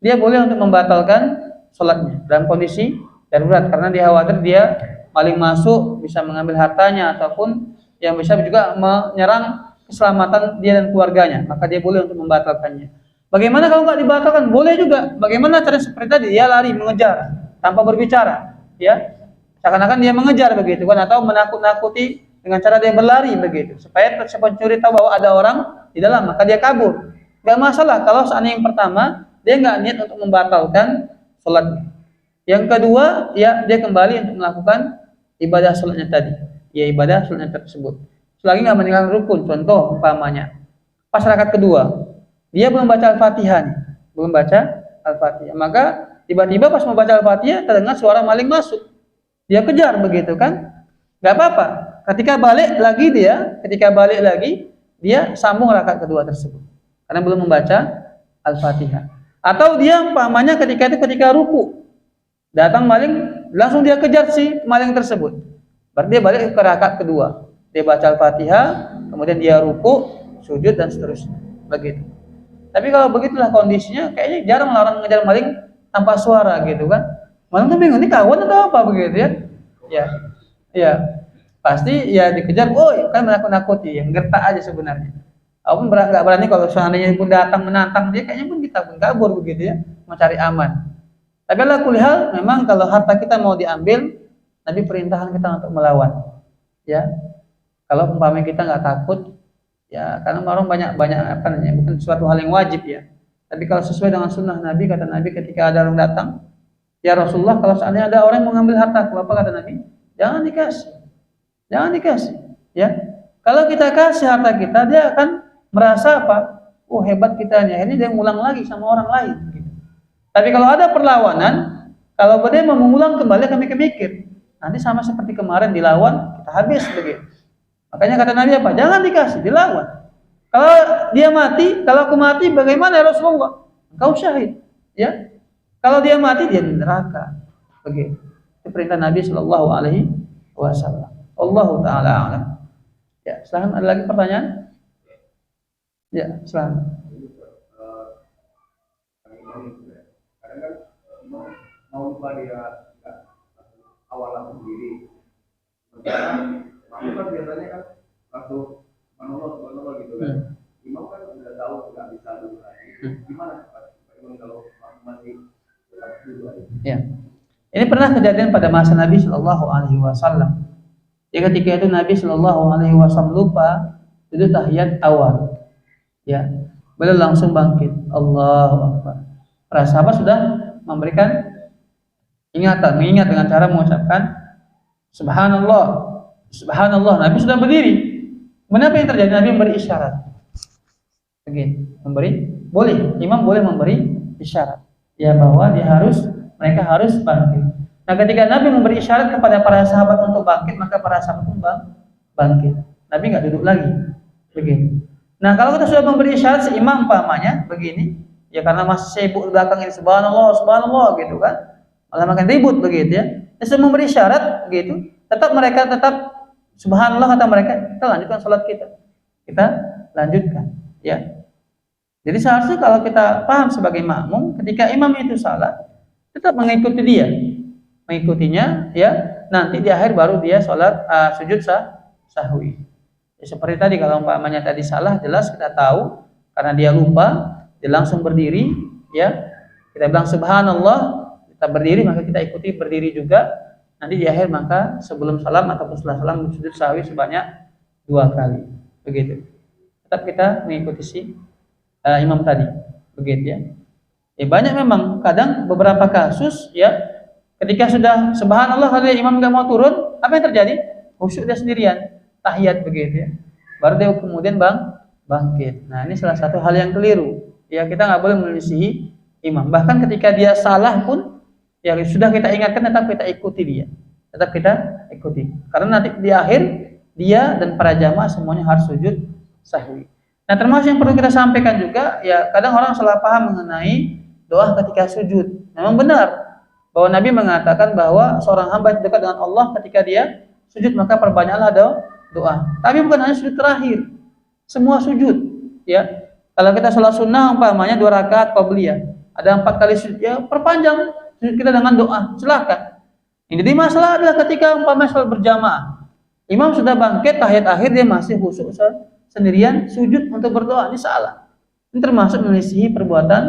A: dia boleh untuk membatalkan sholatnya dalam kondisi darurat karena dia khawatir dia maling masuk bisa mengambil hartanya ataupun yang bisa juga menyerang keselamatan dia dan keluarganya, maka dia boleh untuk membatalkannya. Bagaimana kalau nggak dibatalkan? Boleh juga. Bagaimana cara seperti tadi? Dia lari mengejar tanpa berbicara, ya. Seakan-akan dia mengejar begitu kan, atau menakut-nakuti dengan cara dia berlari begitu, supaya pencuri tahu bahwa ada orang di dalam, maka dia kabur. Nggak masalah kalau seandainya yang pertama dia nggak niat untuk membatalkan sholatnya. Yang kedua, ya dia kembali untuk melakukan ibadah sholatnya tadi, ya ibadah sholatnya tersebut. Selagi nggak meninggalkan rukun, contoh umpamanya pas rakaat kedua dia belum baca Al-Fatihah nih, belum baca Al-Fatihah. Maka tiba-tiba pas mau baca Al-Fatihah terdengar suara maling masuk. Dia kejar begitu kan? Gak apa-apa. Ketika balik lagi dia sambung rakaat kedua tersebut. Karena belum membaca Al-Fatihah. Atau dia umpamanya ketika ruku, datang maling, langsung dia kejar si maling tersebut. Berarti dia balik ke rakaat kedua. Dia baca Al-Fatihah, kemudian dia ruku, sujud dan seterusnya. Begitu. Tapi kalau begitulah kondisinya, kayaknya jarang orang mengejar maling tanpa suara gitu kan. Maling tuh bingung, ini kawan atau apa begitu ya? Ya, pasti ya dikejar, kan menakut-nakuti, yang gertak aja sebenarnya. Aku pun nggak berani kalau seandainya pun datang menantang dia, kayaknya pun kita pun kabur begitu ya, mau cari aman. Tapi ala kulli hal, memang kalau harta kita mau diambil, Nabi perintahkan kita untuk melawan. Ya, kalau umpamanya kita nggak takut. Ya, karena orang banyak apa namanya, bukan suatu hal yang wajib ya. Tapi kalau sesuai dengan sunnah Nabi, kata Nabi ketika ada orang datang, ya Rasulullah, kalau seandainya ada orang yang mengambil hartaku, apa kata Nabi? Jangan dikasih, ya. Kalau kita kasih harta kita, dia akan merasa apa? Oh hebat kita nih, akhirnya dia ngulang lagi sama orang lain. Gitu. Tapi kalau ada perlawanan, kalau dia mau mengulang kembali, kami mikir, nanti sama seperti kemarin dilawan, kita habis begitu. Makanya kata Nabi apa? Jangan dikasih, dilawan. Kalau dia mati, kalau aku mati, bagaimana ya Rasulullah? Engkau syahid, ya. Kalau dia mati, dia di neraka. Begitu. Itu perintah Nabi Shallallahu Alaihi Wasallam. Allahu Taala alam. Ya, silakan, ada lagi pertanyaan? Ya, silakan.
C: Kadang kan mau lupa dia awal sendiri. Imam kan biasanya kan langsung manullah gitu kan. Imam kan udah tahu nggak bisa dulu lagi. Gimana Pak? Imam kalau masih dulu aja.
A: Ya. Ini pernah kejadian pada masa Nabi Shallallahu Alaihi Wasallam. Ya ketika itu Nabi Shallallahu Alaihi Wasallam lupa itu tahiyat awal. Ya, beliau langsung bangkit. Allahu Akbar. Para sahabat sudah memberikan mengingat dengan cara mengucapkan Subhanallah. Subhanallah, Nabi sudah berdiri. Kenapa yang terjadi? Nabi memberi isyarat. Begini, boleh, imam boleh memberi isyarat. Ya bahwa mereka harus bangkit. Nah, ketika Nabi memberi isyarat kepada para sahabat untuk bangkit, maka para sahabat pun bangkit. Nabi nggak duduk lagi. Begini. Nah, kalau kita sudah memberi isyarat si imam umpamanya begini, ya karena masih sibuk di belakang ini subhanallah gitu kan. Malah makin ribut begitu ya. Dia sudah memberi isyarat begitu, mereka tetap subhanallah kata mereka, kita lanjutkan sholat kita. Kita lanjutkan, ya. Jadi seharusnya kalau kita paham sebagai makmum, ketika imam itu salah, tetap mengikuti dia, mengikutinya, ya. Nanti di akhir baru dia sholat sujud sahwi. Ya, seperti tadi kalau umpamanya tadi salah, jelas kita tahu karena dia lupa, dia langsung berdiri, ya. Kita bilang subhanallah, kita berdiri, maka kita ikuti berdiri juga. Nanti di akhir maka sebelum salam ataupun setelah salam sujud sahwi sebanyak 2 kali. Begitu. Tetap kita mengikuti si imam tadi. Begitu ya. Ya banyak memang kadang beberapa kasus ya ketika sudah subhanallah kalau imam enggak mau turun, apa yang terjadi? Khusyuk dia sendirian, tahiyat begitu ya. Baru dia kemudian bangkit. Nah, ini salah satu hal yang keliru. Ya, kita enggak boleh menyelisihi imam. Bahkan ketika dia salah pun ya sudah kita ingatkan, tetap kita ikuti dia. Tetap kita ikuti. Karena nanti di akhir dia dan para jamaah semuanya harus sujud sahwi. Nah, termasuk yang perlu kita sampaikan juga, ya kadang orang salah paham mengenai doa ketika sujud. Memang benar bahwa Nabi mengatakan bahwa seorang hamba dekat dengan Allah ketika dia sujud maka perbanyaklah doa. Tapi bukan hanya sujud terakhir, semua sujud. Ya, kalau kita sholat sunnah umpamanya 2 rakaat qabliyah, ada 4 kali sujud, ya perpanjang sujud kita dengan doa, silakan. Jadi masalah adalah ketika umpamanya sholat berjamaah, imam sudah bangkit tahiyat akhir dia masih khusyuk sendirian sujud untuk berdoa, ini salah. Ini termasuk menyelisihi perbuatan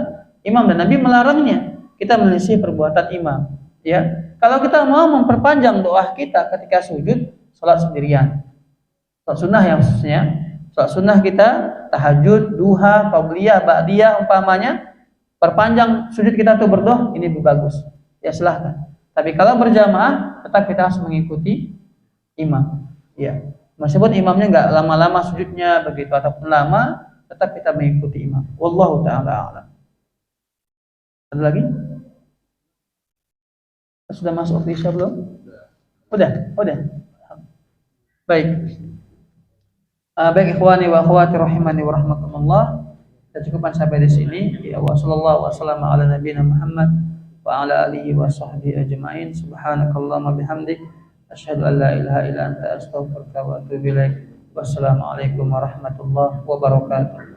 A: imam dan Nabi melarangnya kita menyelisihi perbuatan imam. Ya, kalau kita mau memperpanjang doa kita ketika sujud sholat sendirian, sholat sunnah ya khususnya, sholat sunnah kita tahajud, duha, qabliyah, ba'diyah umpamanya, perpanjang sujud kita untuk berdoa, ini lebih bagus. Ya silahkan. Tapi kalau berjamaah tetap kita harus mengikuti imam. Ya. Meskipun imamnya enggak lama-lama sujudnya begitu ataupun lama, tetap kita mengikuti imam. Wallahu taala a'lam. Ada lagi? Sudah masuk waktu isya belum? Udah. Baik. Baik ikhwani wa akhwati rahimani wa rahmatullah. Kita cukupkan sampai di sini. Ya sallallahu wasallam ala nabiyina Muhammad wa ala alihi wa sahbihi ajma'in. Subhanakallahumma bihamdik asyhadu an la ilaha illa anta astaghfiruka wa atubu ilaik. Wassalamualaikum warahmatullahi wabarakatuh.